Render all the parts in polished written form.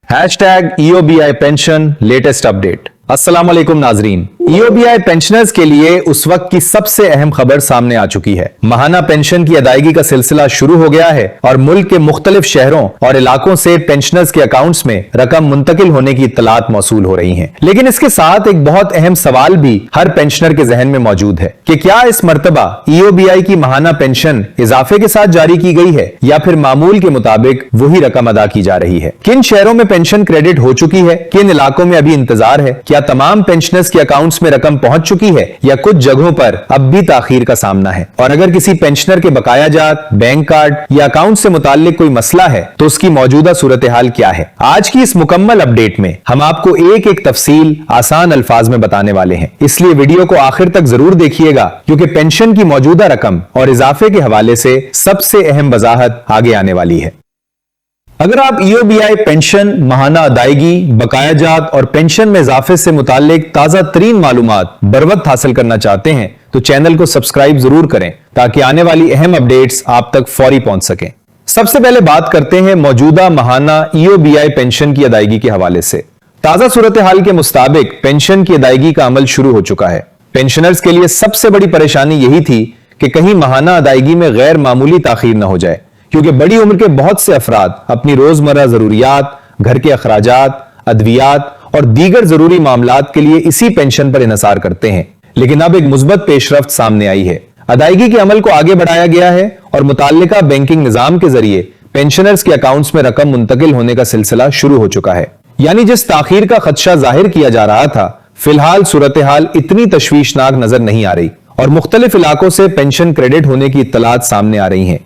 #EOBI pension latest update. अस्सलाम वालेकुम नाजरीन। EOBI पेंशनर्स के लिए उस वक्त की सबसे अहम खबर सामने आ चुकी है। माहाना पेंशन की अदायगी का सिलसिला शुरू हो गया है और मुल्क के मुख्तलिफ शहरों और इलाकों से पेंशनर्स के अकाउंट्स में रकम मुंतकिल होने की इत्तलात मौसूल हो रही हैं। लेकिन इसके साथ एक बहुत अहम सवाल भी हर पेंशनर के जहन में मौजूद है कि क्या इस मर्तबा EOBI की माहाना पेंशन इजाफे के साथ जारी की गई है या फिर मामूल के मुताबिक वही रकम अदा की जा रही है। किन शहरों में पेंशन क्रेडिट हो चुकी है, किन इलाकों में अभी इंतजार है, क्या तमाम पेंशनर्स के अकाउंट्स में रकम पहुंच चुकी है या कुछ जगहों पर अब भी ताखीर का सामना है। और अगर किसी पेंशनर के बकाया जात, बैंक कार्ड या अकाउंट से मुताल्लिक कोई मसला है तो उसकी मौजूदा सूरत हाल क्या है। आज की इस मुकम्मल अपडेट में हम आपको एक एक तफसील आसान अल्फाज में बताने वाले हैं, इसलिए वीडियो को आखिर तक जरूर देखिएगा क्योंकि पेंशन की मौजूदा रकम और इजाफे के हवाले से सबसे अहम वजाहत आगे आने वाली है। अगर आप EOBI पेंशन, माहाना अदायगी, बकाया जात और पेंशन में इजाफे से मुताल्लिक ताजा तरीन मालूमात बरवक्त हासिल करना चाहते हैं तो चैनल को सब्सक्राइब जरूर करें ताकि आने वाली अहम अपडेट्स आप तक फौरी पहुंच सकें। सबसे पहले बात करते हैं मौजूदा माहाना EOBI पेंशन की अदायगी के हवाले से। ताजा सूरत हाल के मुताबिक पेंशन की अदायगी का अमल शुरू हो चुका है। पेंशनर्स के लिए सबसे बड़ी परेशानी यही थी कि कहीं माहाना अदायगी में गैर मामूली ताखीर न हो जाए, क्योंकि बड़ी उम्र के बहुत से अफराद अपनी रोजमर्रा जरूरियात, घर के अखराजात, अद्वियात और दीगर जरूरी मामलात के लिए इसी पेंशन पर इन्हिसार करते हैं। लेकिन अब एक मुस्बत पेशरफ्त सामने आई है। अदायगी के अमल को आगे बढ़ाया गया है और मुताल्लिका बैंकिंग निजाम के जरिए पेंशनर्स के अकाउंट्स में रकम मुंतकिल होने का सिलसिला शुरू हो चुका है। यानी जिस ताखीर का खदशा जाहिर किया जा रहा था, फिलहाल सूरत हाल इतनी तशवीशनाक नजर नहीं आ रही और मुख्तलिफ इलाकों से पेंशन क्रेडिट होने की इत्तलात सामने आ रही हैं।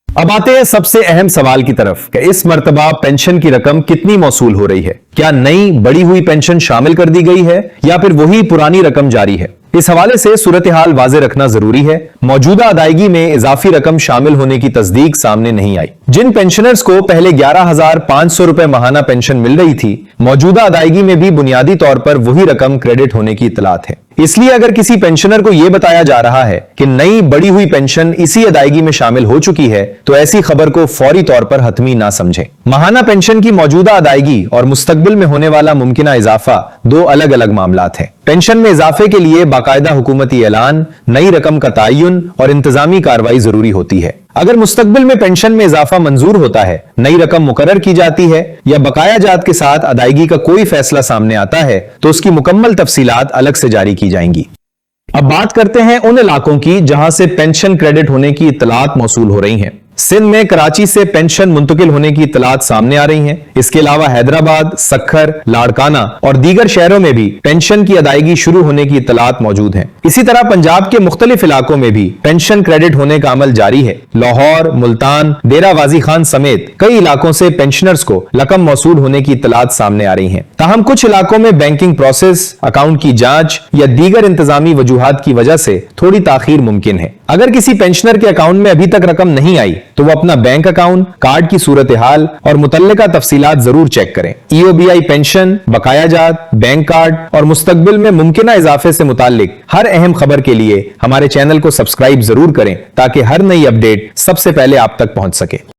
अब आते हैं सबसे अहम सवाल की तरफ कि इस मर्तबा पेंशन की रकम कितनी मौसूल हो रही है। क्या नई बढ़ी हुई पेंशन शामिल कर दी गई है या फिर वही पुरानी रकम जारी है। इस हवाले से सूरत हाल वाज़े रखना जरूरी है। मौजूदा अदायगी में इजाफी रकम शामिल होने की तस्दीक सामने नहीं आई। जिन पेंशनर्स को पहले 11,500 रुपए माहाना पेंशन मिल रही थी, मौजूदा अदायगी में भी बुनियादी तौर पर वही रकम क्रेडिट होने की इत्तलात है। इसलिए अगर किसी पेंशनर को यह बताया जा रहा है कि नई बढ़ी हुई पेंशन इसी अदायगी में शामिल हो चुकी है तो ऐसी खबर को फौरी तौर पर हतमी ना समझें। माहाना पेंशन की मौजूदा अदायगी और मुस्तकबिल में होने वाला मुमकिना इजाफा दो अलग अलग मामलात हैं। पेंशन में इजाफे के लिए बाकायदा हुकूमती ऐलान, नई रकम का तयन और इंतजामी कार्रवाई जरूरी होती है। अगर मुस्तकबिल में पेंशन में इजाफा मंजूर होता है, नई रकम मुकर्रर की जाती है या बकाया जात के साथ अदायगी का कोई फैसला सामने आता है तो उसकी मुकम्मल तफसीलात अलग से जारी की जाएंगी। अब बात करते हैं उन इलाकों की जहां से पेंशन क्रेडिट होने की इत्तलात मौसूल हो रही हैं। सिंध में कराची से पेंशन मुंतकिल होने की इत्तलात सामने आ रही हैं। इसके अलावा हैदराबाद, सक्खर, लाड़काना और दीगर शहरों में भी पेंशन की अदायगी शुरू होने की इत्तलात मौजूद हैं। इसी तरह पंजाब के मुख्तलिफ इलाकों में भी पेंशन क्रेडिट होने का अमल जारी है। लाहौर, मुल्तान, डेरा गाजी खान समेत कई इलाकों से पेंशनर्स को रकम मौसूल होने की इत्तलात सामने आ रही हैं। ताहम कुछ इलाकों में बैंकिंग प्रोसेस, अकाउंट की जांच या दीगर इंतजामी वजूहात की वजह से थोड़ी ताखीर मुमकिन है। अगर किसी पेंशनर के अकाउंट में अभी तक रकम नहीं आई तो वो अपना बैंक अकाउंट, कार्ड की सूरत हाल और मुतल्लिका तफसीलात जरूर चेक करें। EOBI पेंशन, बकाया जात, बैंक कार्ड और मुस्तकबिल में मुमकिना इजाफे से मुताल्लिक हर अहम खबर के लिए हमारे चैनल को सब्सक्राइब जरूर करें ताकि हर नई अपडेट सबसे पहले आप तक पहुंच सके।